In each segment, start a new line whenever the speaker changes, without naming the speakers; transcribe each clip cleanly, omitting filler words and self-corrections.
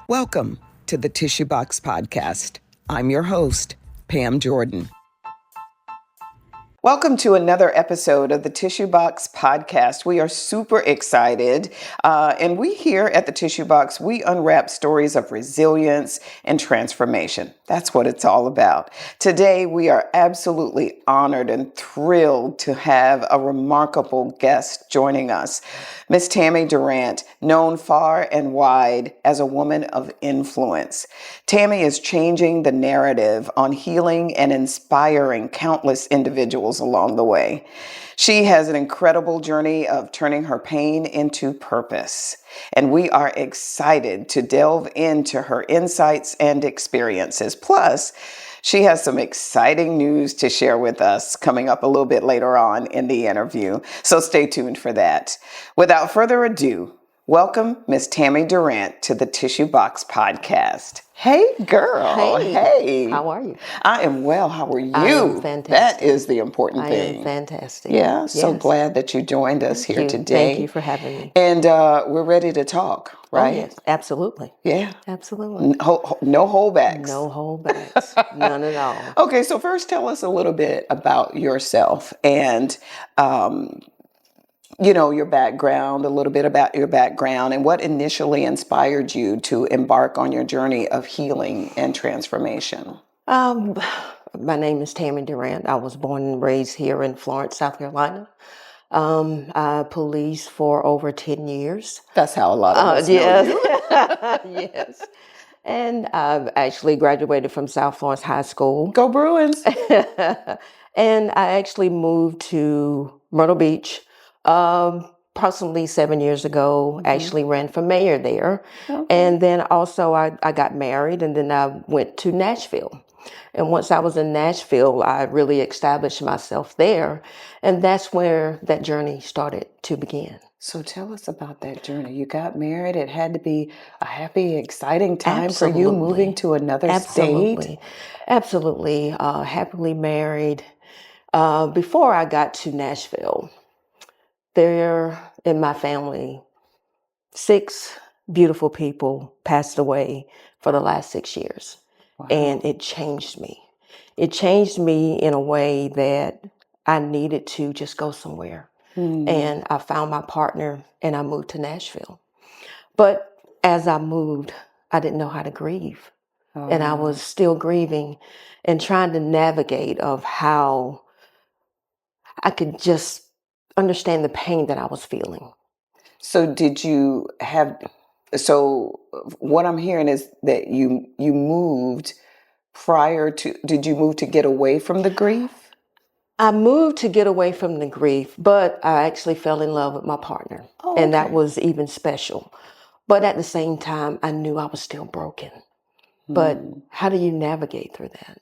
Welcome to the Tissue Box Podcast. I'm your host, Pam Jordan. Welcome to another episode of the Tissue Box Podcast. We are super excited. And we here at the Tissue Box, we unwrap stories of resilience and transformation. That's what it's all about. Today, we are absolutely honored and thrilled to have a remarkable guest joining us. Miss Tammie Durant, known far and wide as a woman of influence. Tammie is changing the narrative on healing and inspiring countless individuals along the way. She has an incredible journey of turning her pain into purpose, and we are excited to delve into her insights and experiences. Plus, she has some exciting news to share with us coming up a little bit later on in the interview, so stay tuned for that. Without further ado, welcome Miss Tammie Durant to the Tissue Box Podcast. Hey, girl. Hey.
How are you?
I am well. How are you?
I am fantastic.
That is the important thing.
I am fantastic.
Yeah, so
Yes.
glad that you joined us
Thank
here
you.
today.
Thank you for having me.
And we're ready to talk, right?
Oh, yes, absolutely.
Yeah.
Absolutely.
No holdbacks.
No holdbacks. None at all.
Okay, so first tell us a little bit about yourself and your background, a little bit about your background and what initially inspired you to embark on your journey of healing and transformation.
My name is Tammie Durant. I was born and raised here in Florence, South Carolina. I policed for over 10 years.
That's how a lot of us know you.
Yes. And I've actually graduated from South Florence High School.
Go Bruins.
And I actually moved to Myrtle Beach approximately 7 years ago. Actually ran for mayor there. Okay. And then also I got married, and then I went to Nashville. And once I was in Nashville, I really established myself there. And that's where that journey started to begin.
So tell us about that journey. You got married. It had to be a happy, exciting time
Absolutely.
for you moving to another state.
Absolutely. Happily married. Before I got to Nashville, there in my family, 6 beautiful people passed away for the last 6 years. Wow. And it changed me. It changed me in a way that I needed to just go somewhere. And I found my partner and I moved to Nashville. But as I moved, I didn't know how to grieve. And I was still grieving and trying to navigate of how I could just understand the pain that I was feeling.
So what I'm hearing is that you moved did you move to get away from the grief?
I moved to get away from the grief, but I actually fell in love with my partner. Oh, okay. And that was even special. But at the same time, I knew I was still broken. But how do you navigate through that?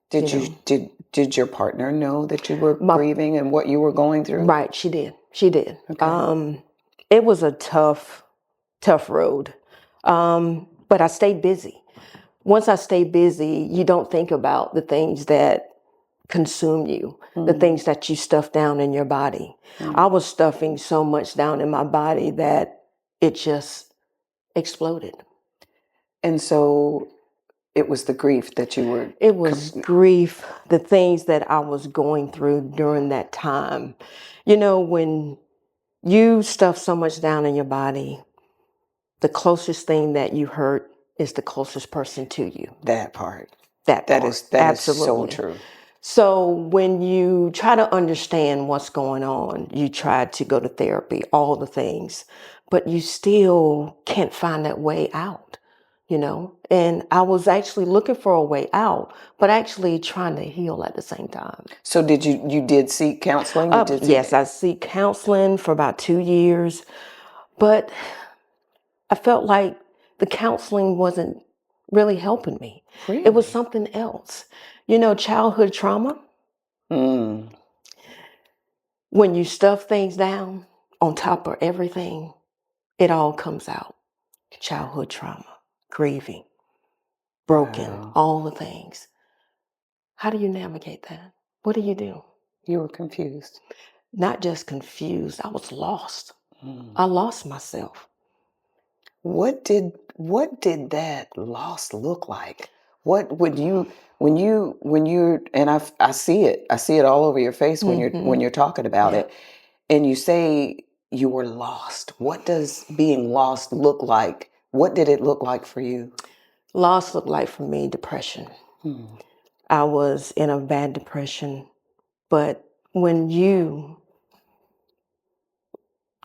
Did your partner know that you were grieving and what you were going through?
Right, she did. She did.
Okay.
It was a tough road. But I stayed busy. Once I stayed busy, you don't think about the things that consume you, the things that you stuff down in your body. I was stuffing so much down in my body that it just exploded. And
so it was the grief that you were...
It was grief, the things that I was going through during that time. You know, when you stuff so much down in your body, the closest thing that you hurt is the closest person to you.
That part.
That
is
absolutely
so true.
So when you try to understand what's going on, you try to go to therapy, all the things, but you still can't find that way out, And I was actually looking for a way out, but actually trying to heal at the same time.
So you did seek counseling?
Yes, I seek counseling for about 2 years, but I felt like the counseling wasn't really helping me.
Really?
It was something else. Childhood trauma. When you stuff things down on top of everything, it all comes out. Childhood trauma, grieving, broken, all the things. How do you navigate that? What do you do?
You were confused.
Not just confused, I was lost. I lost myself.
What did that loss look like? What would you when you and I see it all over your face when
Hmm.
you're talking about
Yeah.
it, and you say you were lost. What does being lost look like? What did it look like for you?
Loss looked like for me depression.
Hmm.
I was in a bad depression, but when you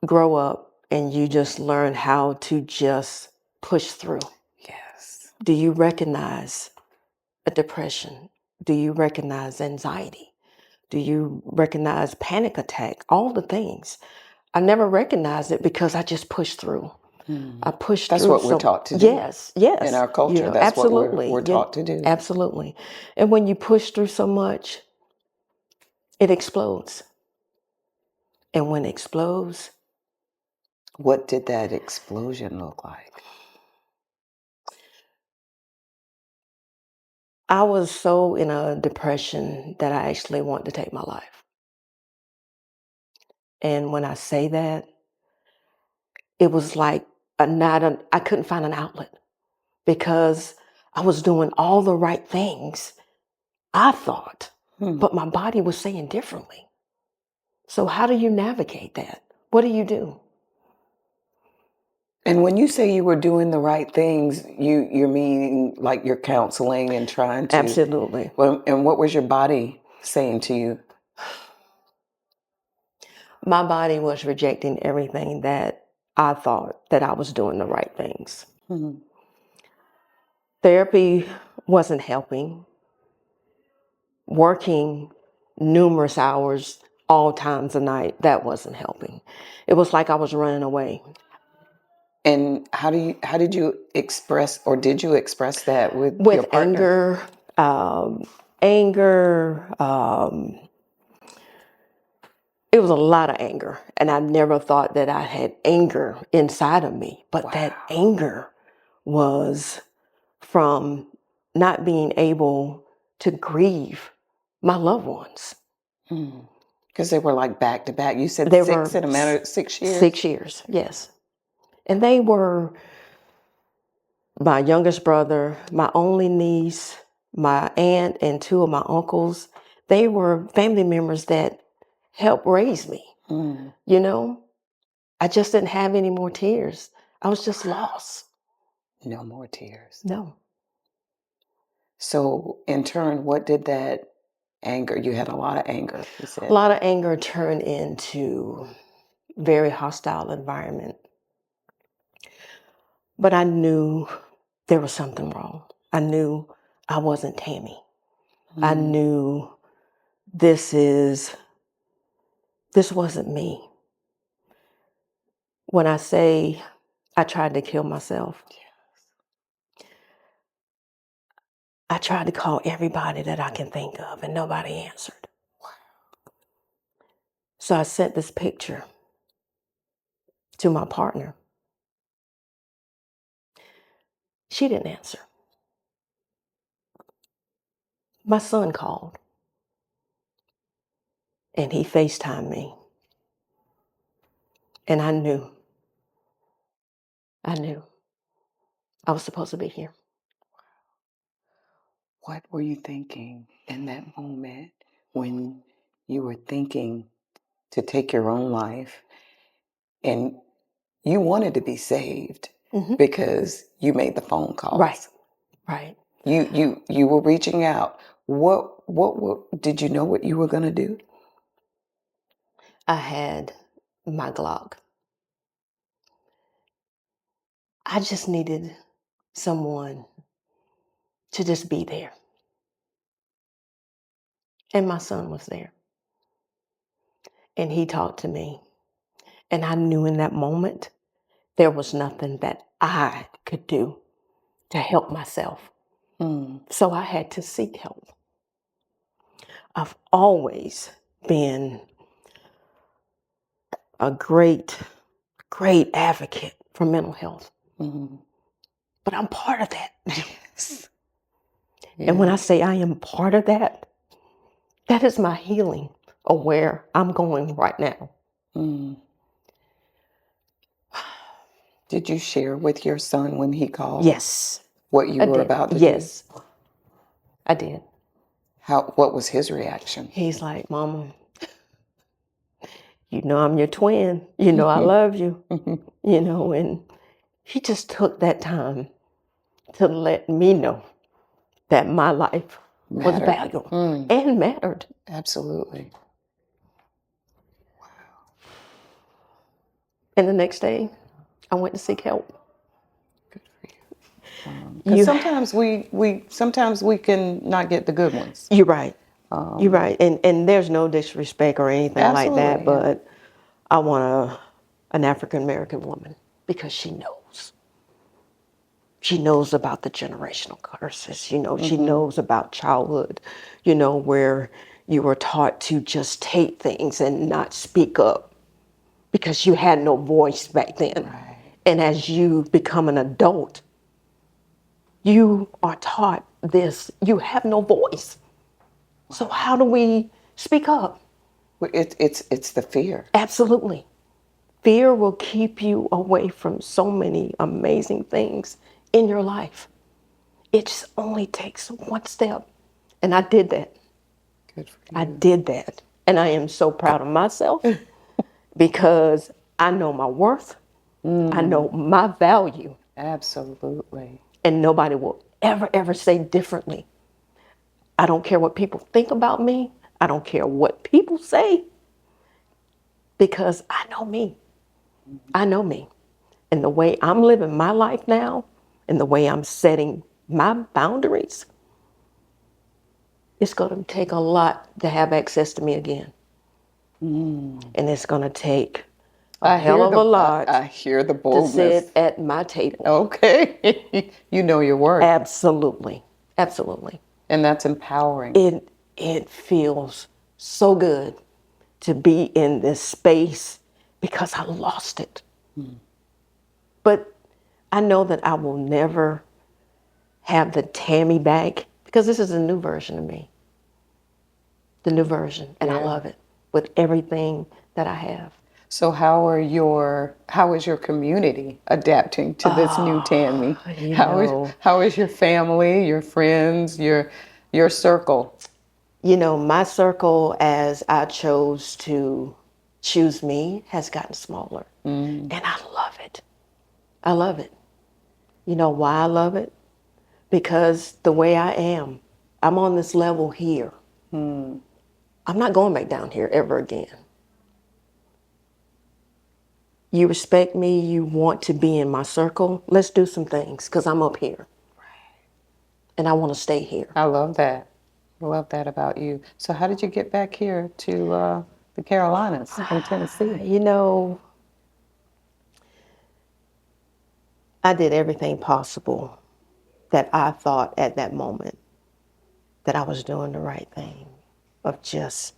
grow up and you just learn how to just push through,
Yes.
do you recognize a depression? Do you recognize anxiety? Do you recognize panic attack? All the things. I never recognized it because I just pushed through.
Hmm.
I pushed
That's
through.
what we're
So
taught to do
yes,
in
yes,
our culture. That's what
absolutely.
we're taught to do.
Absolutely. And when you push through so much, it explodes. And when it explodes,
What did that explosion look like?
I was so in a depression that I actually wanted to take my life. And when I say that, it was like I couldn't find an outlet because I was doing all the right things, I thought,
Hmm.
but my body was saying differently. So how do you navigate that? What do you do?
And when you say you were doing the right things, you're meaning like you're counseling and trying to.
Absolutely.
Well, and what was your body saying to you?
My body was rejecting everything that I thought that I was doing the right things.
Hmm.
Therapy wasn't helping. Working numerous hours, all times of night, that wasn't helping. It was like I was running away.
And how did you express, or did you express that with your
With
partner?
um, anger, it was a lot of anger. And I never thought that I had anger inside of me. But that
Wow.
anger was from not being able to grieve my loved ones.
Because they were like back to back. You said
There
six
were
in a matter of 6 years.
6 years, yes. And they were my youngest brother, my only niece, my aunt, and two of my uncles. They were family members that helped raise me.
Mm.
You know, I just didn't have any more tears. I was just lost.
No more tears.
No.
So in turn, what did that anger? You had a lot of anger, you
A
said.
lot of anger turned into very hostile environment. But I knew there was something wrong. I knew I wasn't Tammie. I
Mm.
knew this wasn't me. When I say I tried to kill myself, I tried to call everybody that I can think of and nobody answered. So I sent this picture to my partner. She didn't answer. My son called and he FaceTimed me. And I knew I was supposed to be here.
What were you thinking in that moment when you were thinking to take your own life and you wanted to be saved
Hmm.
because you made the phone
Right,
calls?
right.
You were reaching out. What did you know what you were going to do?
I had my Glock. I just needed someone to just be there. And my son was there. And he talked to me. And I knew in that moment there was nothing that I could do to help myself.
Mm.
So I had to seek help. I've always been a great, great advocate for mental health,
Mm.
but I'm part of that.
Yes.
And when I
Yes.
say I am part of that, that is my healing of where I'm going right now.
Mm. Did you share with your son when he called
Yes,
what you
I
were
did.
about to do?
Yes, I did.
What was his reaction?
He's like, Mama, you know I'm your twin. You know I love you. You know, and he just took that time to let me know that my life was
Mattered.
valuable and mattered.
Absolutely.
And the next day, I went to seek help.
Good for you. Because
You,
sometimes we can not get the good ones.
you're right. You're right. And there's no disrespect or anything like that,
Absolutely, yeah.
but I want an African American woman because she knows. She knows about the generational curses. You know, she knows about childhood, you know, where you were taught to just take things and not speak up because you had no voice back then.
Right.
And as you become an adult, you are taught this, you have no voice. So how do we speak up?
It's the fear.
Absolutely. Fear will keep you away from so many amazing things in your life. It just only takes one step. And I did that.
Good for
I
you.
did that. And I am so proud of myself because I know my worth. I know my value.
Absolutely.
And nobody will ever say differently. I don't care what people think about me. I don't care what people say because I know me. I know me. And the way I'm living my life now and the way I'm setting my boundaries, it's going to take a lot to have access to me again. And it's going to take a hell of a lot
I hear the
to
boldness.
sit at my table.
Okay. You know your worth.
Absolutely. Absolutely.
And that's empowering.
It feels so good to be in this space because I lost it. But I know that I will never have the Tammie back because this is a new version of me. The new version. And I
Yeah.
love it with everything that I have.
So how is your community adapting to this new Tammie?
You know,
How is your family, your friends, your circle?
you know, my circle as I chose to choose me has gotten smaller. And I love it. I love it. You know why I love it? Because the way I am, I'm on this level here. I'm not going back down here ever again. You respect me, you want to be in my circle, let's do some things because I'm up here. And I want to stay here.
I love that. I love that about you. So how did you get back here to the Carolinas from Tennessee?
You know, I did everything possible that I thought at that moment that I was doing the right thing of just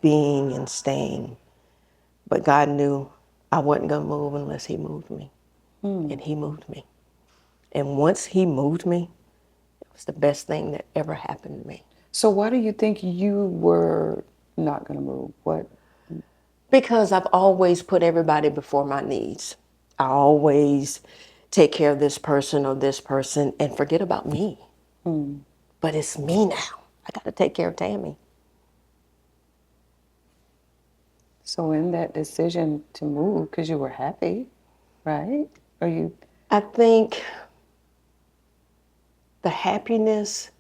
being and staying. But God knew I wasn't going to move unless He moved me. And He moved me. And once He moved me, it was the best thing that ever happened to me.
So why do you think you were not going to move? What?
Because I've always put everybody before my needs. I always take care of this person or this person and forget about me. But it's me now. I got to take care of Tammie.
So in that decision to move, because you were happy, right? Are you?
I think the happiness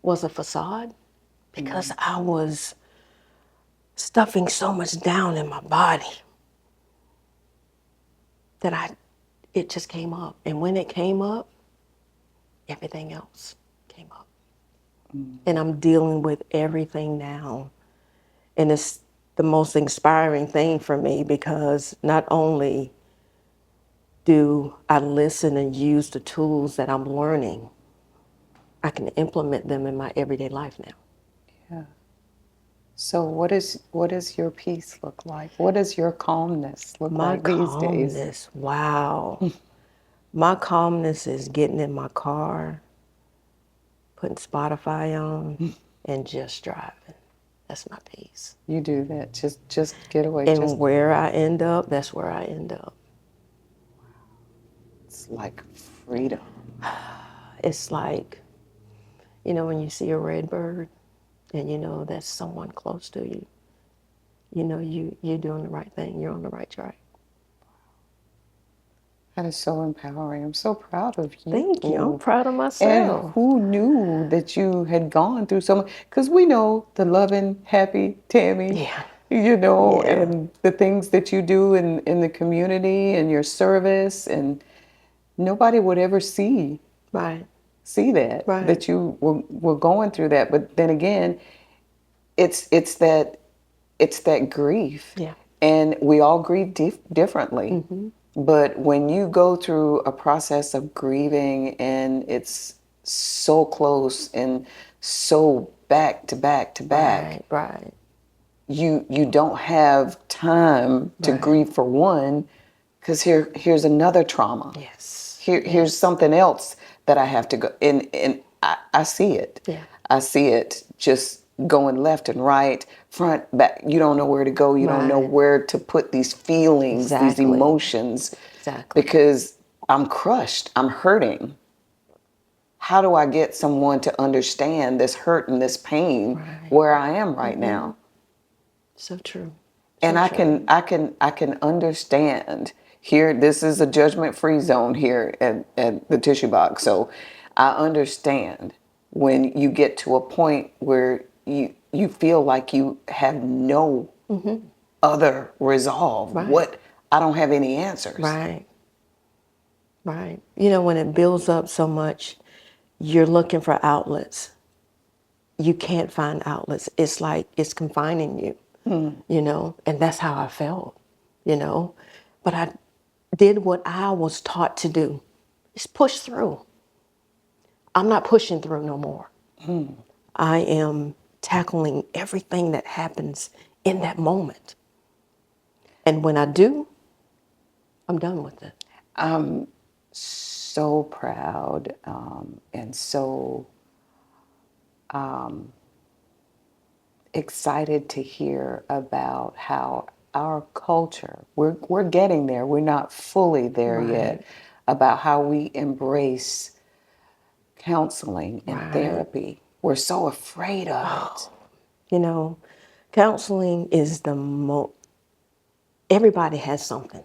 was a facade because I was stuffing so much down in my body that it just came up. And when it came up, everything else came up. And I'm dealing with everything now. And it's the most inspiring thing for me because not only do I listen and use the tools that I'm learning, I can implement them in my everyday life now.
Yeah. So what does your peace look like? What does your calmness look
My
like these days?
calmness, wow. My calmness is getting in my car, putting Spotify on, and just driving. That's my peace.
You do that. Just get away.
And
Just
where I end up, that's where I end up.
like freedom.
It's like, you know, when you see a red bird and you know that's someone close to you, you know you're doing the right thing. You're on the right track.
That is so empowering. I'm so proud of
Thank you. I'm
you.
proud of
And
myself.
who knew that you had gone through so much? Because we know the loving, happy Tammie,
Yeah.
you know,
Yeah.
and the things that you do in the community and your service, and nobody would ever
Right.
see that
Right.
you were going through that. But then again, it's that grief,
Yeah.
and we all grieve differently.
Mm-hmm.
But when you go through a process of grieving and it's so close and so back to back to back,
Right. Right.
you don't have time to
Right.
grieve for one, because here's another trauma.
Yes.
Here's
Yes.
something else that I have to go, and I see it.
Yeah.
I see it just going left and right, front, back. You don't know where to go. You don't know
Right.
where to put these feelings, these
Exactly.
emotions,
Exactly.
because I'm crushed. I'm hurting. How do I get someone to understand this hurt and this pain
Right.
where I am right now?
So true.
And
So true.
I can understand here. This is a judgment-free zone here at the tissue box. So I understand when you get to a point where you feel like you have no other resolve.
Right.
What, I don't have any answers.
Right. Right. You know, when it builds up so much, you're looking for outlets. You can't find outlets. It's like it's confining you, you know, and that's how I felt, you know. But I did what I was taught to do. Just push through. I'm not pushing through no more. I am tackling everything that happens in that moment. And when I do, I'm done with it.
So proud, and so excited to hear about how our culture, we're getting there, we're not fully there
Right.
yet, about how we embrace counseling and
Right.
therapy. We're so afraid of it.
You know, counseling is everybody has something.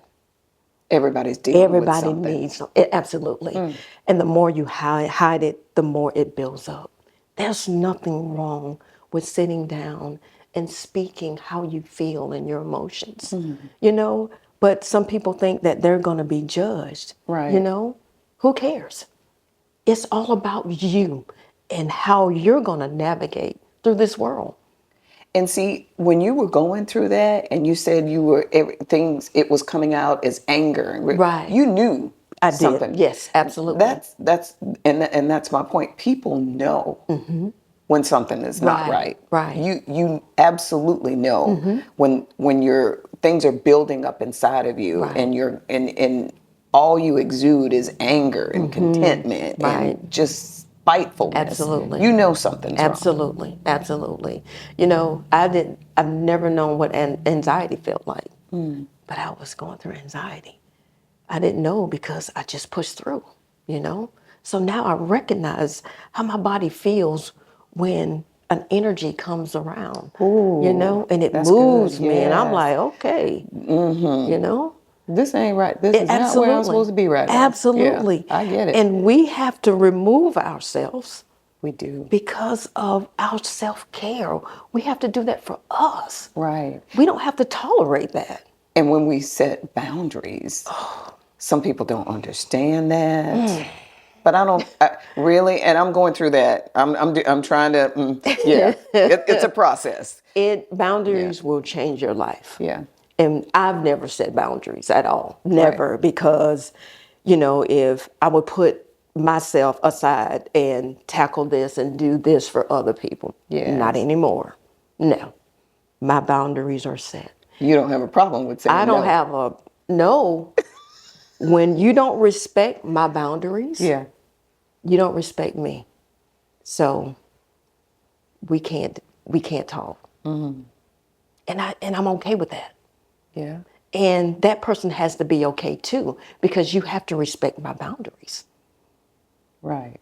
Everybody's dealing with
Everybody
something.
needs it, absolutely. And the more you hide it, the more it builds up. There's nothing wrong with sitting down and speaking how you feel and your emotions, you know? But some people think that they're going to be judged, you
Right.
know? Who cares? It's all about you and how you're going to navigate through this world.
And see, when you were going through that and you said you were, things, it was coming out as anger,
Right.
you knew
I did.
something.
Yes, absolutely.
And that's my point. People know when something is not
Right.
right.
Right.
You absolutely know when your things are building up inside of you,
Right.
and and all you exude is anger and contentment
Right.
and just spitefulness.
Absolutely.
You know something's wrong.
Absolutely. Absolutely. You know, I've never known what anxiety felt like, but I was going through anxiety. I didn't know because I just pushed through, you know? So now I recognize how my body feels when an energy comes around, you
Ooh,
know, and it
that's good.
moves me. And I'm
Yes.
like, okay, you know?
This ain't right. This is not where I'm
Absolutely.
supposed to be right now. Yeah,
Absolutely.
I get it.
And we have to remove ourselves
We do.
because of our self-care. We have to do that for us.
Right.
We don't have to tolerate that.
And when we set boundaries, some people don't understand that. But I don't really, and I'm going through that. I'm trying to, yeah, it's a process. Yeah,
Boundaries will change your life.
yeah,
And I've never set boundaries at all.
right.
Never, because, you know, if I would put myself aside and tackle this and do this for other people, not
Yes.
anymore. No, my boundaries are set.
You don't have a problem with
I
saying
don't
no.
have a no. When you don't respect my boundaries,
Yeah,
you don't respect me. So we can't talk. And I'm okay with that.
yeah.
And that person has to be okay too, because you have to respect my boundaries.
Right.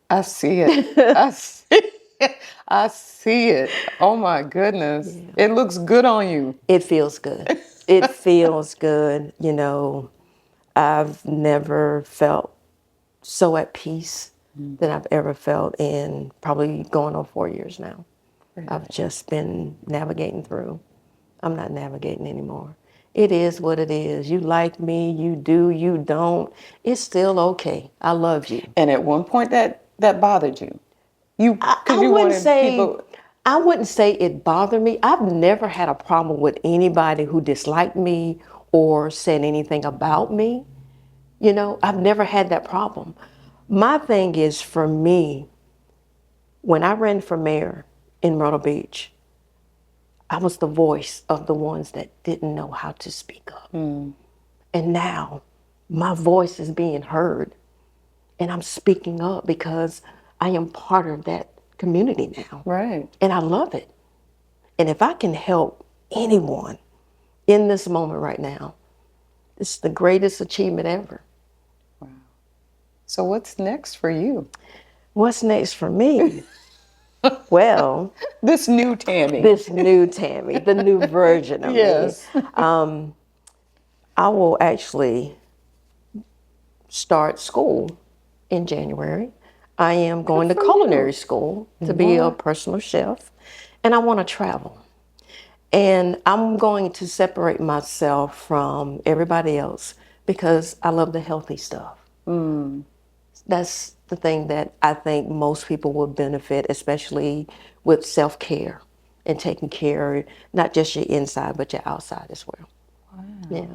I see it. I see it. I see it. Oh my goodness.
Yeah.
It looks good on you.
It feels good. It feels good. I've never felt so at peace than I've ever felt in probably going on 4 years now. I've just been navigating through. I'm not navigating anymore. It is what it is. You like me, you do, you don't. It's still okay. I love you.
And at one point that bothered you. Because
I
you
wouldn't
wanted
say
people.
I wouldn't say it bothered me. I've never had a problem with anybody who disliked me or said anything about me. I've never had that problem. My thing is, for me, when I ran for mayor in Myrtle Beach, I was the voice of the ones that didn't know how to speak up. And now my voice is being heard, and I'm speaking up because I am part of that community now.
Right.
And I love it. And if I can help anyone in this moment right now, it's the greatest achievement ever.
So what's next for you?
What's next for me? Well,
This new Tammie.
this new Tammie, the new version of me.
Yes.
I will actually start school in January. I am going to
for
culinary
you.
school to be a personal chef, and I want to travel. And I'm going to separate myself from everybody else because I love the healthy stuff. That's the thing that I think most people would benefit, especially with self-care and taking care, not just your inside, but your outside as well. Yeah.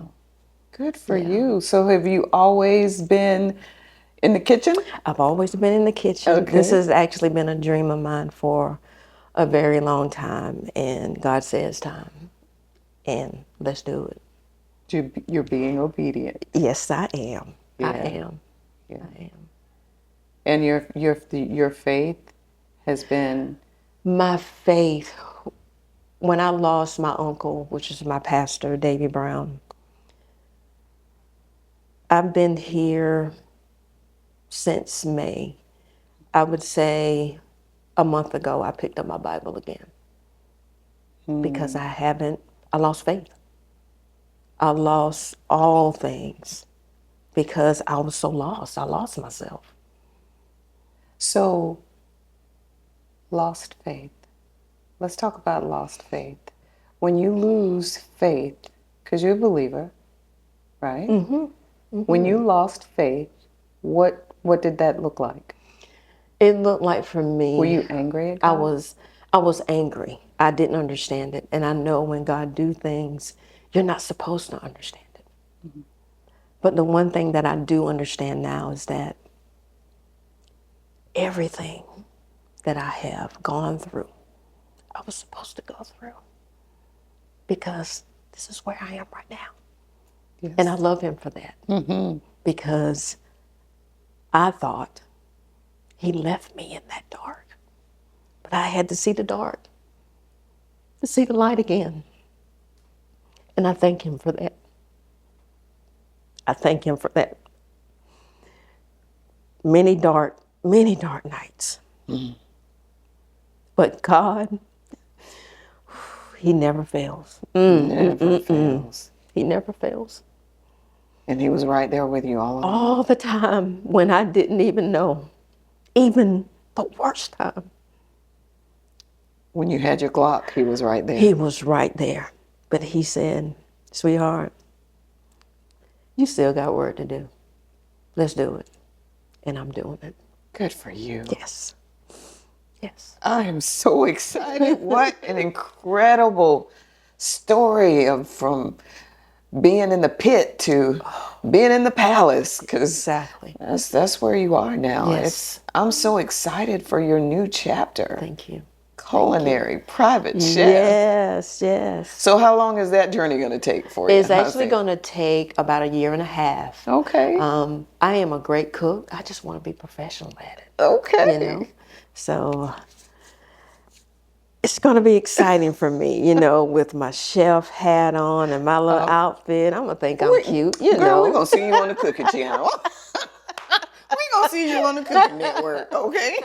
Good for you. So have you always been in the kitchen?
I've always been in the kitchen. This
Okay.
has actually been a dream of mine for a very long time, and God says time, and let's do it.
You're being obedient.
Yes, I am. I
Yeah.
am.
Yeah.
I am.
And your faith has been.
My faith, when I lost my uncle, which is my pastor, Davy Brown, I've been here since May. I would say a month ago, I picked up my Bible again because I lost faith. I lost all things because I was so lost. I lost myself.
So, lost faith. Let's talk about lost faith. When you lose faith, because you're a believer, right? When you lost faith, what did that look like?
It looked like for me,
Were you angry at
I
God?
was angry. I didn't understand it. And I know when God do things, you're not supposed to understand it. But the one thing that I do understand now is that everything that I have gone through, I was supposed to go through because this is where I am right now.
Yes.
And I love him for that because I thought he left me in that dark, but I had to see the dark to see the light again. And I thank him for that. I thank him for that. Many dark nights. But God, he never fails.
Never fails.
He never fails.
And he was right there with you all along.
All the time when I didn't even know, even the worst time,
When you had your Glock, he was right there.
he was right there. But he said, sweetheart, you still got work to do. Let's do it. And I'm doing it.
Good for you.
Yes. Yes.
I am so excited. What an incredible story from being in the pit to being in the palace, because
Exactly.
that's where you are now.
Yes.
I'm so excited for your new chapter.
Thank you.
Culinary private chef.
Yes, yes.
So how long is that journey going to take for you?
It's actually going to take about 1.5 years.
Okay.
I am a great cook. I just want to be professional at it.
Okay.
So It's going to be exciting for me, you know, with my chef hat on and my little outfit. I'm going to think I'm cute, you
Girl, we're
know.
going to see you on the cooking channel. We're going to see you on the cooking network, okay?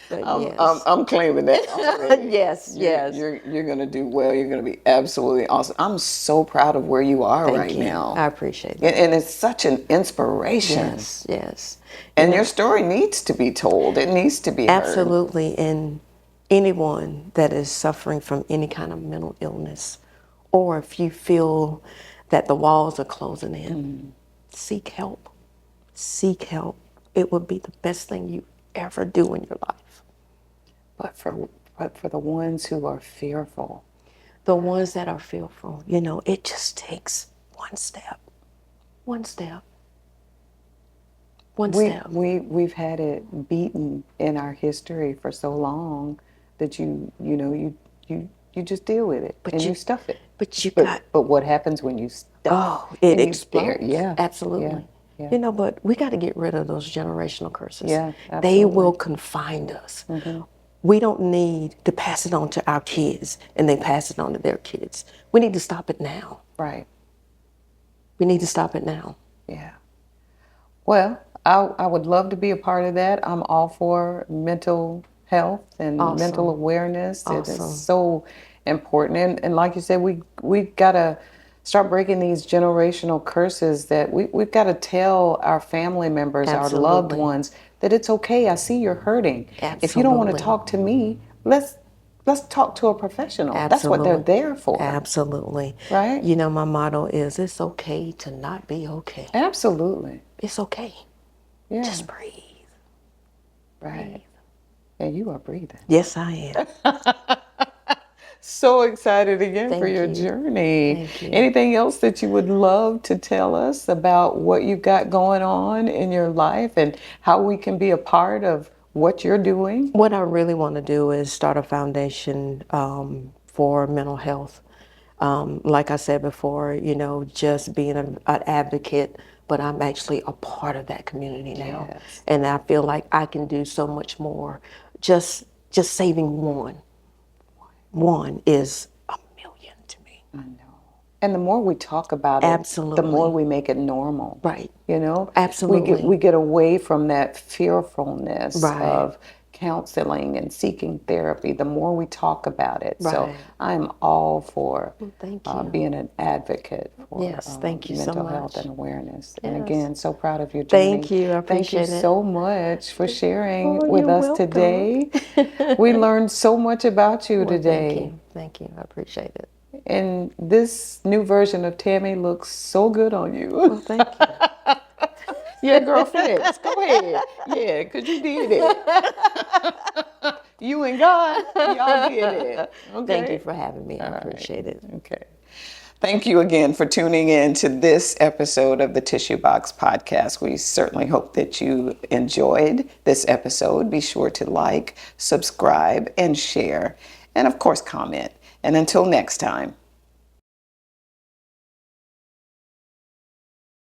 But yes.
I'm claiming that already.
Yes, yes.
You're going to do well. You're going to be absolutely awesome. I'm so proud of where you are
Thank
right
you.
now.
I appreciate
And,
that.
and it's such an inspiration.
Yes, yes.
And your story needs to be told. It needs to be heard.
Absolutely. And anyone that is suffering from any kind of mental illness, or if you feel that the walls are closing in, seek help. Seek help. It would be the best thing you ever do in your life.
But for the ones who are fearful,
The ones that are fearful, you know, it just takes one step. One step. One step.
we've had it beaten in our history for so long that you just deal with it and you stuff it. But what happens when you stuff
It
and you stare?
explodes.
Yeah,
Absolutely.
yeah.
You know, but we got to get rid of those generational curses.
Yeah,
They
absolutely.
will confine us. We don't need to pass it on to our kids and they pass it on to their kids. We need to stop it now.
Right.
We need to stop it now.
Yeah. Well, I would love to be a part of that. I'm all for mental health and mental awareness. It is so important. And like you said, we've got to start breaking these generational curses that we've got to tell our family members, our loved ones, that it's okay. I see you're hurting. If you don't want to talk to me, let's talk to a professional. That's what they're there for.
Absolutely.
Right?
You know, my motto is it's okay to not be okay.
Absolutely.
It's okay.
Yeah.
Just breathe.
Right. Breathe. And you are breathing.
Yes, I am.
So excited again for your journey.
Thank you.
Anything else that you would love to tell us about what you've got going on in your life and how we can be a part of what you're doing?
What I really want to do is start a foundation for mental health. Like I said before, you know, just being an advocate, but I'm actually a part of that community now.
Yes.
And I feel like I can do so much more. Just saving one. One is a million to me.
I know. And the more we talk about it,
Absolutely.
the more we make it normal.
Right.
You know?
Absolutely.
We get away from that fearfulness
Right.
of counseling and seeking therapy. The more we talk about it.
Right.
So I'm all for
thank you.
being an advocate for
Yes, thank you so
mental health
much.
and awareness.
Yes.
And again, so proud of your journey.
Thank you. I appreciate it.
Thank you so much for sharing
Oh,
with
you're
us
welcome.
today. We learned so much about you
Well,
today.
Thank you. Thank you. I appreciate it.
And this new version of Tammie looks so good on you.
Well, thank you.
Yeah, girlfriend, go ahead. Yeah, because you did it. You and God, y'all did it. Okay?
Thank you for having me. I appreciate it.
Okay. Thank you again for tuning in to this episode of the Tissue Box Podcast. We certainly hope that you enjoyed this episode. Be sure to like, subscribe, and share. And of course, comment. And until next time,